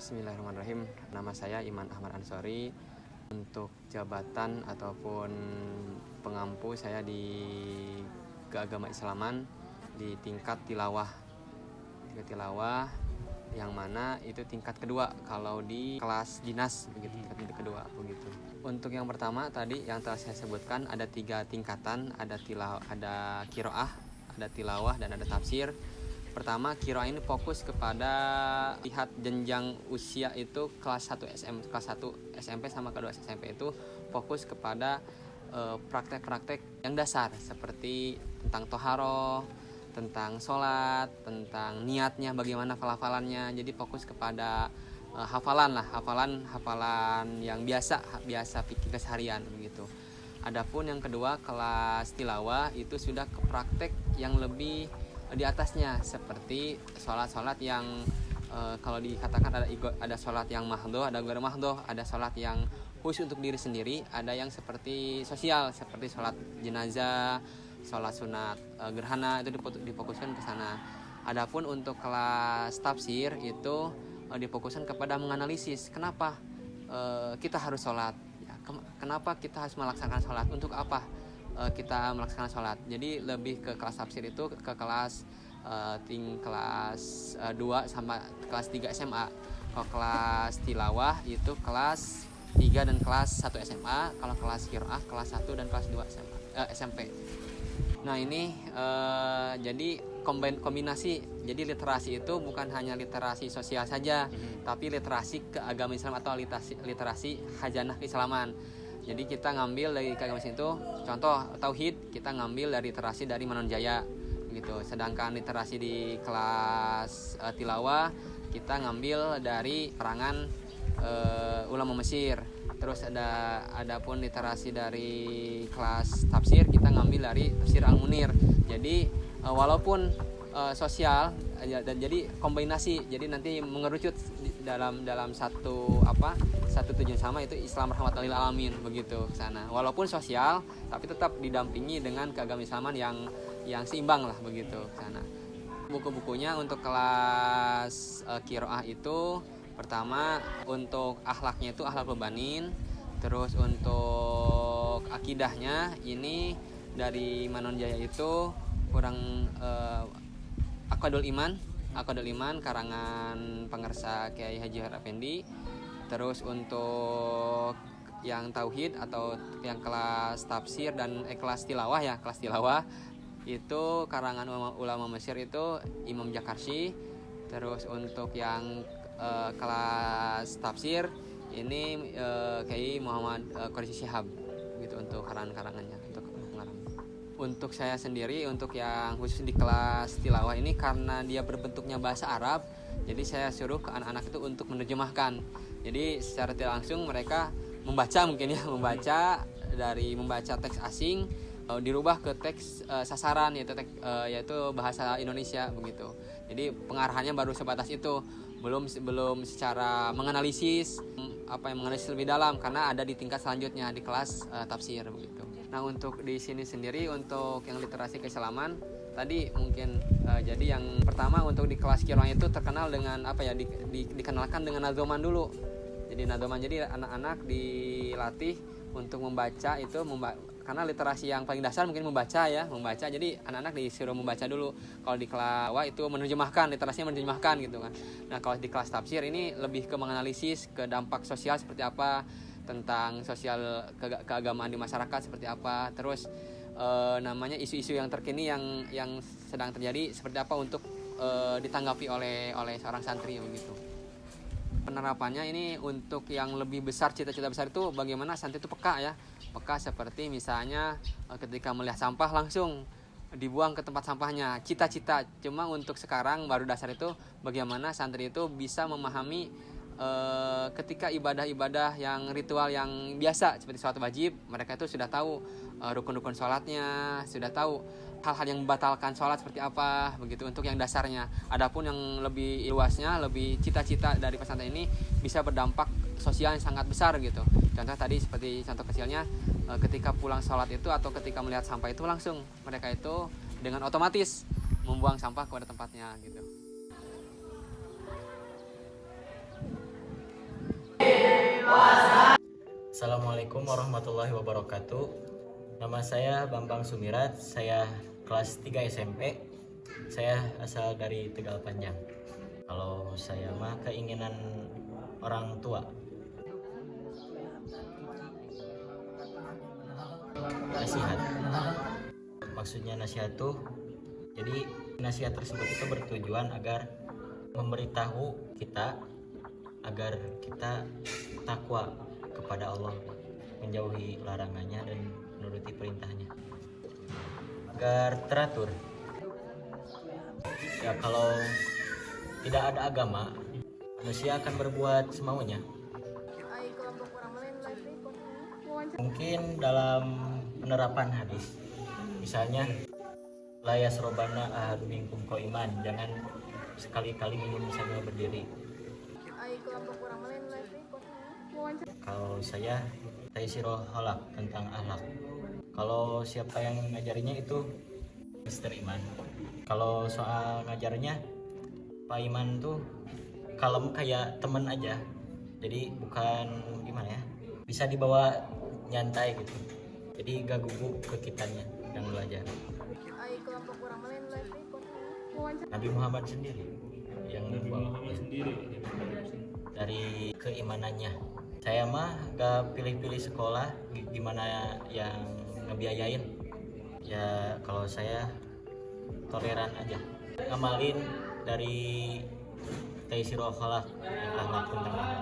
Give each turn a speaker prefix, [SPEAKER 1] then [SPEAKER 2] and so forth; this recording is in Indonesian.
[SPEAKER 1] Bismillahirrahmanirrahim. Nama saya Iman Ahmad Ansori. Untuk jabatan ataupun pengampu saya di keagama Islaman di tingkat tilawah. Tingkat tilawah yang mana itu tingkat kedua kalau di kelas dinas begitu, tingkat kedua begitu. Untuk yang pertama tadi yang telah saya sebutkan ada 3 tingkatan, ada qiraah, ada tilawah dan ada tafsir. Pertama, qiraah ini fokus kepada lihat jenjang usia itu kelas 1 SMP sama kedua SMP itu fokus kepada praktek-praktek yang dasar seperti tentang toharoh, tentang sholat, tentang niatnya, bagaimana hafalannya. Jadi fokus kepada hafalan yang biasa pikir keseharian begitu. Adapun yang kedua kelas tilawah itu sudah ke praktek yang lebih di atasnya seperti sholat yang kalau dikatakan ada sholat yang mahdoh, ada ghair mahdoh, ada sholat yang khusus untuk diri sendiri, ada yang seperti sosial seperti sholat jenazah, sholat sunat gerhana, itu difokuskan ke sana. Adapun untuk kelas tafsir itu difokuskan kepada menganalisis kenapa kita harus sholat, kenapa kita harus melaksanakan sholat, untuk apa kita melaksanakan sholat. Jadi lebih ke kelas tafsir itu ke kelas kelas 2 sama kelas 3 SMA. Kalau kelas tilawah itu kelas 3 dan kelas 1 SMA. Kalau kelas qiraah kelas 1 dan kelas 2 SMP. Nah ini jadi kombinasi. Jadi literasi itu bukan hanya literasi sosial saja, tapi literasi keagamaan Islam atau literasi khazanah keislaman. Jadi kita ngambil dari keagamaan itu, contoh tauhid kita ngambil dari literasi dari Manonjaya gitu. Sedangkan literasi di kelas tilawah kita ngambil dari karangan ulama Mesir. Terus ada pun literasi dari kelas tafsir kita ngambil dari tafsir Al-Munir. Jadi walaupun sosial dan jadi kombinasi, jadi nanti mengerucut dalam satu tujuan sama, itu Islam rahmatan lil alamin begitu ke sana. Walaupun sosial tapi tetap didampingi dengan keagamaan Islaman yang seimbang lah begitu ke sana. Buku-bukunya untuk kelas qiraah itu pertama untuk akhlaknya itu akhlakul banin, terus untuk akidahnya ini dari Manonjaya itu kurang Aqdul Iman karangan pengarsa Kiai Haji Harapendi. Terus untuk yang tauhid atau yang kelas tafsir dan kelas tilawah itu karangan ulama Mesir itu Imam Jakarsi. Terus untuk yang kelas tafsir ini Kiai Muhammad Quraisy Shihab gitu untuk karangannya untuk pengarang. Untuk saya sendiri untuk yang khusus di kelas tilawah ini karena dia berbentuknya bahasa Arab, jadi saya suruh ke anak-anak itu untuk menerjemahkan. Jadi secara tidak langsung mereka membaca teks asing dirubah ke teks sasaran yaitu bahasa Indonesia begitu. Jadi pengarahannya baru sebatas itu, belum secara menganalisis menganalisis lebih dalam karena ada di tingkat selanjutnya di kelas tafsir begitu. Nah untuk di sini sendiri untuk yang literasi keislaman tadi mungkin jadi yang pertama untuk di kelas qiraah itu terkenal dengan dikenalkan dengan nadzoman dulu. Jadi nadzoman, jadi anak-anak dilatih untuk membaca itu karena literasi yang paling dasar mungkin membaca. Jadi anak-anak disuruh membaca dulu. Kalau di kelas itu literasinya menerjemahkan gitu kan. Nah kalau di kelas tafsir ini lebih ke menganalisis ke dampak sosial seperti apa, tentang sosial keagamaan di masyarakat seperti apa, terus isu-isu yang terkini yang sedang terjadi seperti apa untuk ditanggapi oleh seorang santri begitu. Penerapannya ini untuk yang lebih besar, cita-cita besar itu bagaimana santri itu peka seperti misalnya ketika melihat sampah langsung dibuang ke tempat sampahnya, cita-cita. Cuma untuk sekarang baru dasar itu bagaimana santri itu bisa memahami ketika ibadah-ibadah yang ritual yang biasa seperti sholat wajib, mereka itu sudah tahu rukun-rukun sholatnya, sudah tahu hal-hal yang membatalkan sholat seperti apa begitu untuk yang dasarnya. Adapun yang lebih luasnya, lebih cita-cita dari pesantren ini bisa berdampak sosial yang sangat besar gitu. Contoh tadi seperti contoh kecilnya ketika pulang sholat itu atau ketika melihat sampah itu langsung mereka itu dengan otomatis membuang sampah kepada tempatnya gitu.
[SPEAKER 2] Assalamualaikum warahmatullahi wabarakatuh. Nama saya Bambang Sumirat, saya kelas 3 SMP. Saya asal dari Tegal Panjang. Kalau saya mah keinginan orang tua. Nasihat. Maksudnya nasihat tuh, jadi nasihat tersebut itu bertujuan agar memberitahu kita agar kita takwa kepada Allah, menjauhi larangannya dan menuruti perintahnya, agar teratur. Ya, kalau tidak ada agama, manusia akan berbuat semaunya. Mungkin dalam penerapan hadis, misalnya la yasrobana ahadu minkum qaiman, jangan sekali-kali minum sambil berdiri. Kalau saya Taisirul Halak, tentang akhlak. Kalau siapa yang ngajarinya itu Mister Iman. Kalau soal ngajarnya Pak Iman tuh kalem kayak temen aja, jadi bukan gimana ya, bisa dibawa nyantai gitu, jadi gak gugup ke kitanya yang belajar. Nabi Muhammad sendiri yang dari keimanannya. Saya mah gak pilih-pilih sekolah gimana yang ngebiayain. Ya kalau saya toleran aja, ngamalin dari Taisirul Khalaq, yang akhlak tentang akhlak.